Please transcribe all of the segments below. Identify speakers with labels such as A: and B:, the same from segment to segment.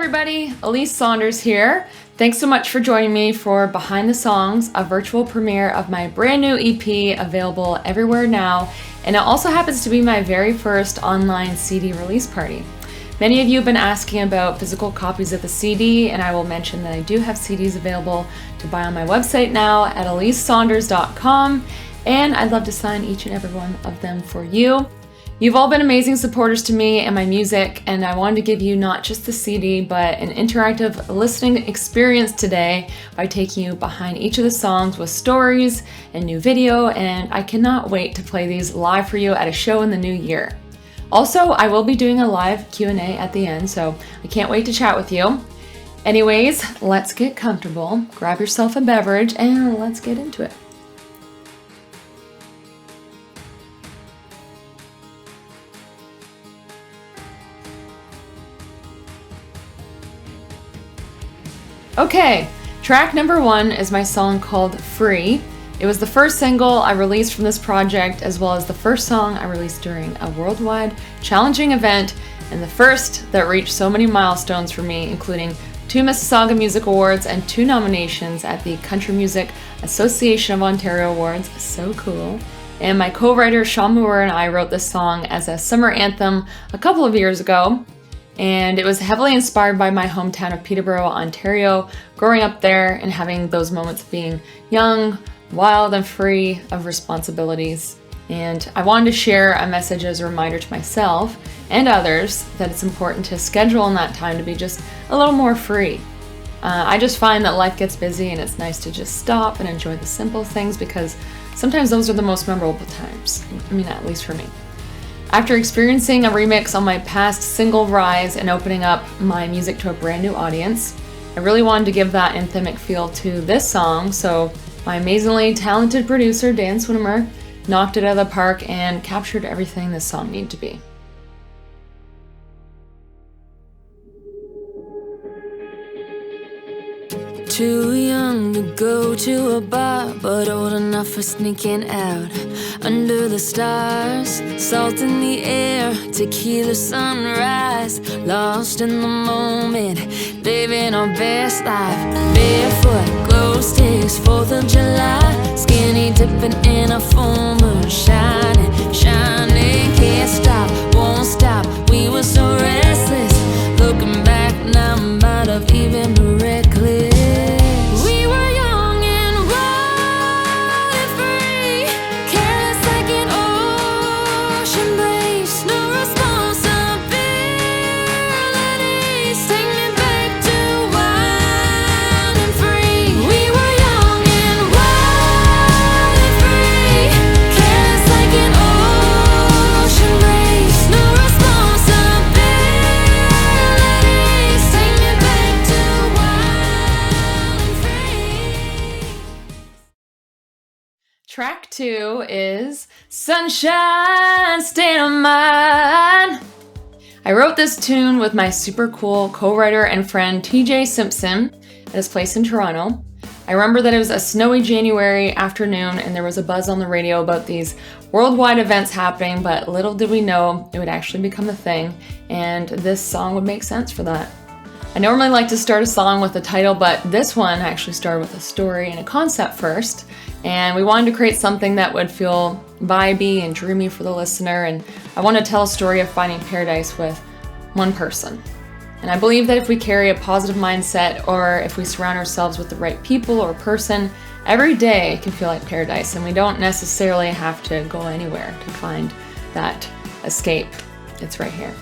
A: everybody, Elyse Saunders here. Thanks so much for joining me for Behind the Songs, a virtual premiere of my brand new EP available everywhere now, and it also happens to be my very first online CD release party. Many of you have been asking about physical copies of the CD, and I will mention that I do have CDs available to buy on my website now at ElyseSaunders.com, and I'd love to sign each and every one of them for you. You've all been amazing supporters to me and my music, and I wanted to give you not just the CD, but an interactive listening experience today by taking you behind each of the songs with stories and new video, and I cannot wait to play these live for you at a show in the new year. Also, I will be doing a live Q&A at the end, so I can't wait to chat with you. Anyways, let's get comfortable, grab yourself a beverage, and let's get into it. Okay, track number 1 is my song called Free. It was the first single I released from this project, as well as the first song I released during a worldwide challenging event, and the first that reached so many milestones for me, including 2 Mississauga Music Awards and 2 nominations at the Country Music Association of Ontario Awards. So cool. And my co-writer Sean Moore and I wrote this song as a summer anthem a couple of years ago. And it was heavily inspired by my hometown of Peterborough, Ontario, growing up there and having those moments of being young, wild, and free of responsibilities. And I wanted to share a message as a reminder to myself and others that it's important to schedule in that time to be just a little more free. I just find that life gets busy and it's nice to just stop and enjoy the simple things, because sometimes those are the most memorable times. I mean, at least for me. After experiencing a remix on my past single Rise and opening up my music to a brand new audience, I really wanted to give that anthemic feel to this song, so my amazingly talented producer Dan Swinimer knocked it out of the park and captured everything this song needed to be.
B: Too young to go to a bar, but old enough for sneaking out. Under the stars, salt in the air, tequila sunrise. Lost in the moment, living our best life. Barefoot, glow sticks, 4th of July. Skinny dipping in a full moon, shining, shining. Can't stop, won't stop, we were so restless. Looking back now, might have even been reckless.
A: Track 2 is Sunshine State of Mind. I wrote this tune with my super cool co-writer and friend TJ Simpson at his place in Toronto. I remember that it was a snowy January afternoon and there was a buzz on the radio about these worldwide events happening, but little did we know it would actually become a thing, and this song would make sense for that. I normally like to start a song with a title, but this one actually started with a story and a concept first, and we wanted to create something that would feel vibey and dreamy for the listener, and I want to tell a story of finding paradise with one person. And I believe that if we carry a positive mindset, or if we surround ourselves with the right people or person, every day can feel like paradise, and we don't necessarily have to go anywhere to find that escape. It's right here.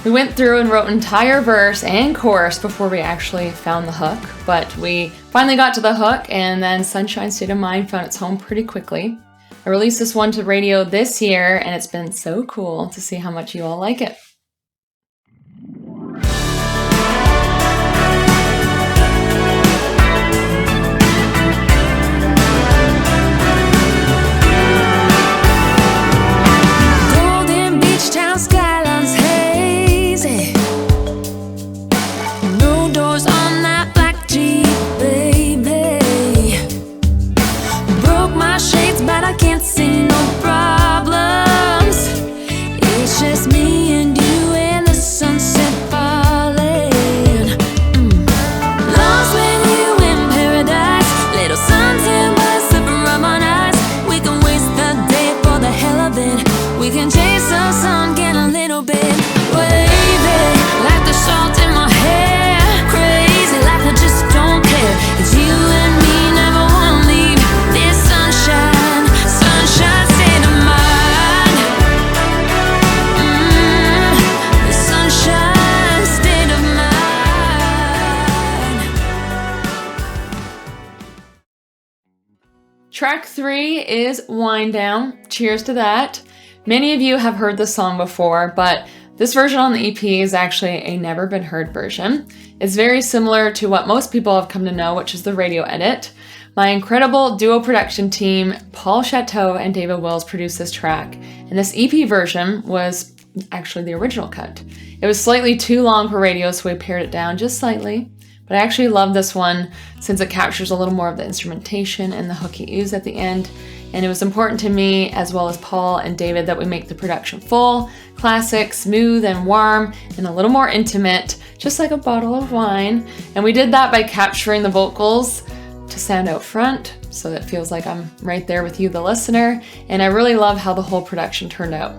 A: We went through and wrote an entire verse and chorus before we actually found the hook, but we finally got to the hook, and then Sunshine State of Mind found its home pretty quickly. I released this one to radio this year, and it's been so cool to see how much you all like it.
B: Golden beach town skylines hazy. No doors on that black Jeep, baby. Broke my shades, but I can't see no problems. It's just me and you.
A: Track 3 is Wind Down. Cheers to that. Many of you have heard this song before, but this version on the EP is actually a never been heard version. It's very similar to what most people have come to know, which is the radio edit. My incredible duo production team, Paul Chateau and David Wills, produced this track, and this EP version was actually the original cut. It was slightly too long for radio, so we pared it down just slightly, but I actually love this one since it captures a little more of the instrumentation and the hooky ooze at the end, and it was important to me, as well as Paul and David, that we make the production full, classic, smooth, and warm, and a little more intimate, just like a bottle of wine, and we did that by capturing the vocals to sound out front, so it feels like I'm right there with you, the listener, and I really love how the whole production turned out.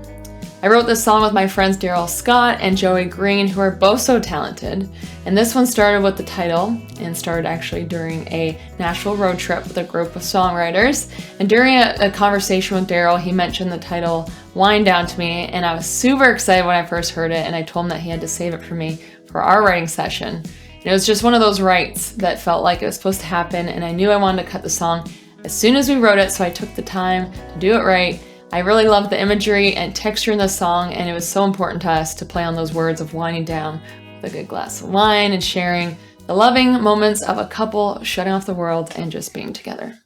A: I wrote this song with my friends Daryl Scott and Joey Green, who are both so talented, and this one started with the title, and started actually during a Nashville road trip with a group of songwriters, and during a conversation with Daryl, he mentioned the title Wind Down to me, and I was super excited when I first heard it, and I told him that he had to save it for me for our writing session. And it was just one of those writes that felt like it was supposed to happen, and I knew I wanted to cut the song as soon as we wrote it, so I took the time to do it right. I really loved the imagery and texture in the song, and it was so important to us to play on those words of winding down with a good glass of wine and sharing the loving moments of a couple shutting off the world and just being together.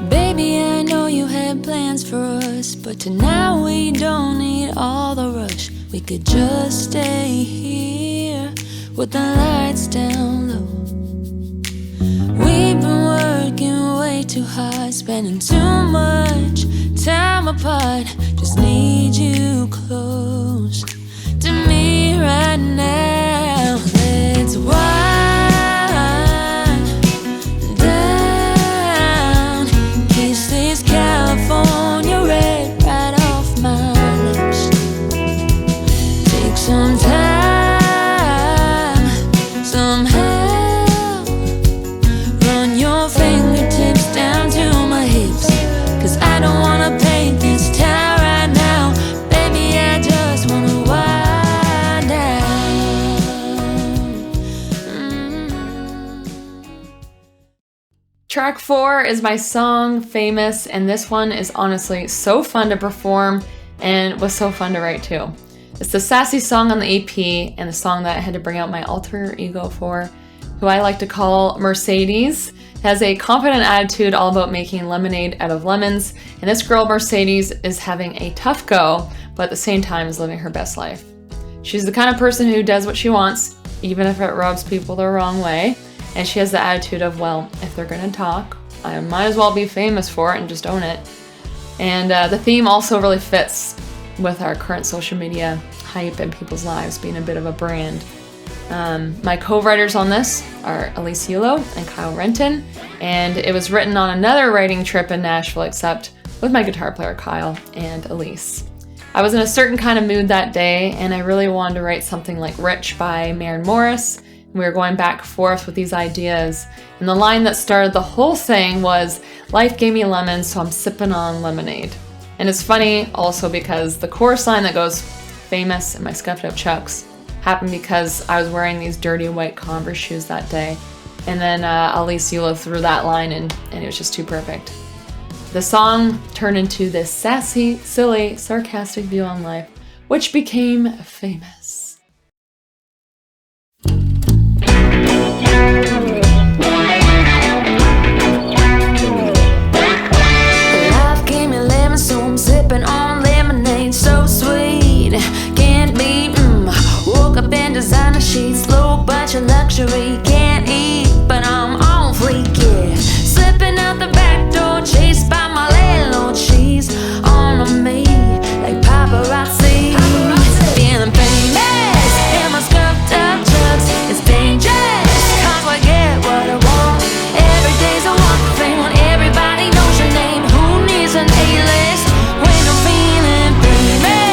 B: Baby, I know you had plans for us, but tonight we don't need all the rush. We could just stay here with the lights down low. We've been working way too hard, spending too much time apart. Just need you close to me right now. Let's wind down, kiss this California red right off my lips. Take some time, somehow, run your fingertips down to my hips, 'cause I don't wanna paint this town right now. Baby, I just wanna wind down.
A: Track 4 is my song, Famous, and this one is honestly so fun to perform and was so fun to write too. It's the sassy song on the EP and the song that I had to bring out my alter ego for, who I like to call Mercedes. Has a confident attitude all about making lemonade out of lemons, and this girl Mercedes is having a tough go, but at the same time is living her best life. She's the kind of person who does what she wants, even if it rubs people the wrong way, and she has the attitude of, well, if they're gonna talk, I might as well be famous for it and just own it. And the theme also really fits with our current social media hype and people's lives being a bit of a brand. My co-writers on this are Elyse and Kyle Renton, and it was written on another writing trip in Nashville, except with my guitar player Kyle and Elyse. I was in a certain kind of mood that day, and I really wanted to write something like Rich by Maren Morris. We were going back and forth with these ideas, and the line that started the whole thing was, "Life gave me lemons, so I'm sipping on lemonade." And it's funny also because the chorus line that goes, "Famous" and my scuffed up Chucks happened because I was wearing these dirty white Converse shoes that day. And then Elyse threw that line in, and it was just too perfect. The song turned into this sassy, silly, sarcastic view on life, which became Famous.
B: Life gave me lemons, so I'm sipping on lemonade. So sweet, can't beat. Woke up in designer sheets, slow bunch of luxury. Can't eat, but I'm on fleek, yeah. Slipping out the back door, chased by my landlord. She's on me like paparazzi. Feeling famous in my scuffed up Chucks. It's dangerous, 'cause I get what I want. Every day's a walk of fame when everybody knows your name. Who needs an A-list when I'm feeling famous?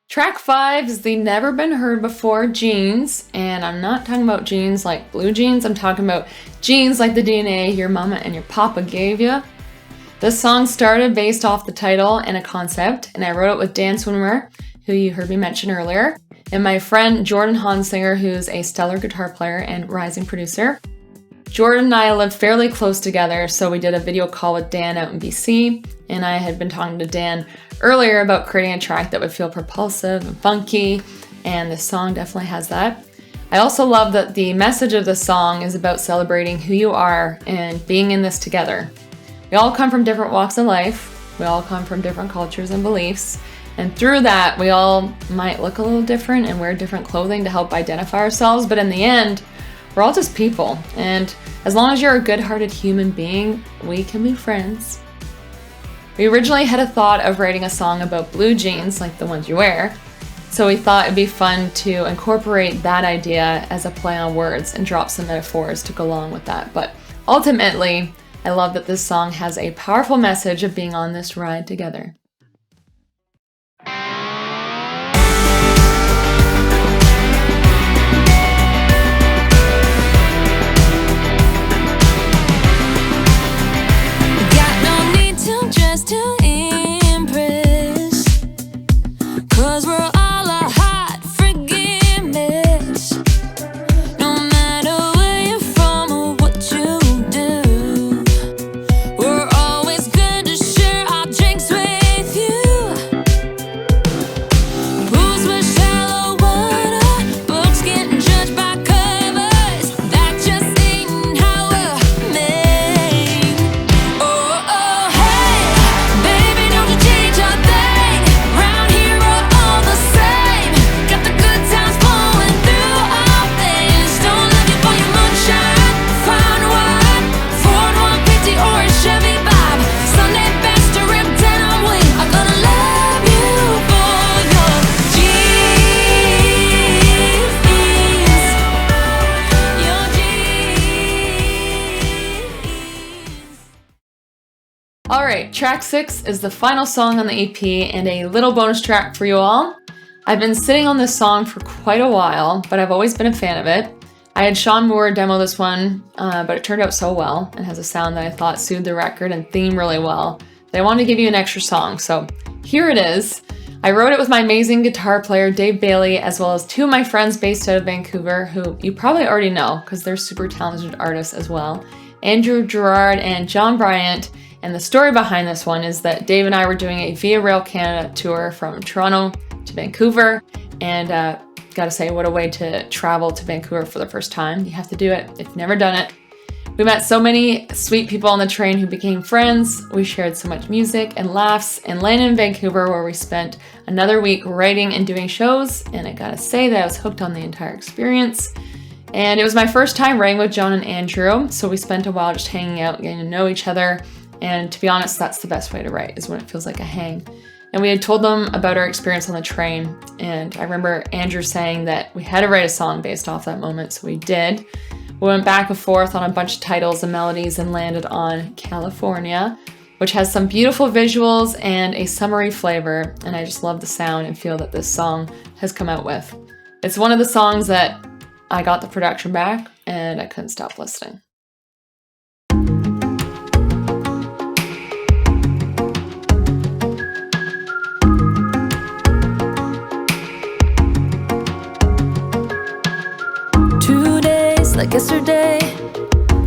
A: Track 5 is the never been heard before jeans, and I'm not talking about jeans like blue jeans, I'm talking about jeans like the DNA your mama and your papa gave you. This song started based off the title and a concept, and I wrote it with Dan Swinmer, who you heard me mention earlier, and my friend Jordan Honsinger, who's a stellar guitar player and rising producer. Jordan and I lived fairly close together, so we did a video call with Dan out in BC, and I had been talking to Dan earlier about creating a track that would feel propulsive and funky, and this song definitely has that. I also love that the message of the song is about celebrating who you are and being in this together. We all come from different walks of life, we all come from different cultures and beliefs, and through that we all might look a little different and wear different clothing to help identify ourselves, but in the end, we're all just people, and as long as you're a good-hearted human being, we can be friends. We originally had a thought of writing a song about blue jeans, like the ones you wear, so we thought it'd be fun to incorporate that idea as a play on words and drop some metaphors to go along with that. But ultimately, I love that this song has a powerful message of being on this ride together.
B: Just to impress, 'cause we're all a hot friggin' mess. No matter where you're from or what you do, we're always good to share our drinks with you. Rules with shallow water, books getting judged by covers. That just ain't how we're made. Oh, oh, hey. Baby, don't you change a thing. Round here we're all the same. Got the good times flowing through our veins. Don't looking for your moonshine. Find one, Ford 150 or a Chevy Bob. Sunday best to rip denim wing. I'm gonna love you for your jeans. Your jeans.
A: Alright, track 6 is the final song on the EP and a little bonus track for you all. I've been sitting on this song for quite a while, but I've always been a fan of it. I had Sean Moore demo this one, but it turned out so well and has a sound that I thought suited the record and theme really well that I wanted to give you an extra song, so here it is. I wrote it with my amazing guitar player Dave Bailey, as well as two of my friends based out of Vancouver, who you probably already know because they're super talented artists as well, Andrew Gerard and John Bryant. And the story behind this one is that Dave and I were doing a Via Rail Canada tour from Toronto to Vancouver, and gotta say, what a way to travel to Vancouver for the first time. You have to do it if you've never done it. We met so many sweet people on the train who became friends. We shared so much music and laughs and landed in Vancouver, where we spent another week writing and doing shows, and I gotta say that I was hooked on the entire experience. And it was my first time writing with John and Andrew, so we spent a while just hanging out, getting to know each other. And to be honest, that's the best way to write, is when it feels like a hang. And we had told them about our experience on the train, and I remember Andrew saying that we had to write a song based off that moment, so we did. We went back and forth on a bunch of titles and melodies and landed on California, which has some beautiful visuals and a summery flavor, and I just love the sound and feel that this song has come out with. It's one of the songs that I got the production back, and I couldn't stop listening.
B: Like yesterday,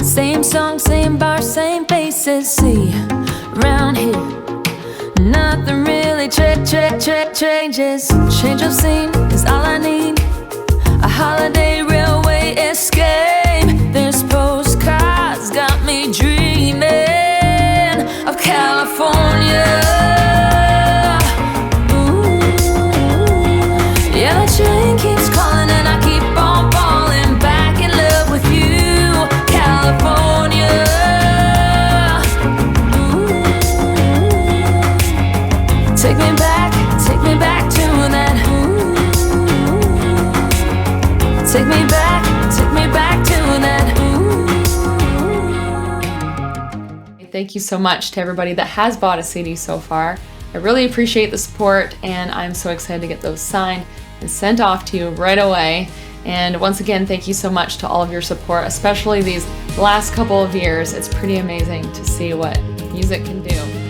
B: same song, same bar, same faces. See, round here, nothing really changes. Change of scene is all I need. A holiday railway escape. This postcard's got me dreaming of California. Ooh, yeah, the train keeps calling and I keep on falling back in love with you, California. Ooh, take me back to that. Ooh, take me back to that. Ooh.
A: Thank you so much to everybody that has bought a CD so far. I really appreciate the support, and I'm so excited to get those signed and sent off to you right away. And once again, thank you so much to all of your support, especially these last couple of years. It's pretty amazing to see what music can do.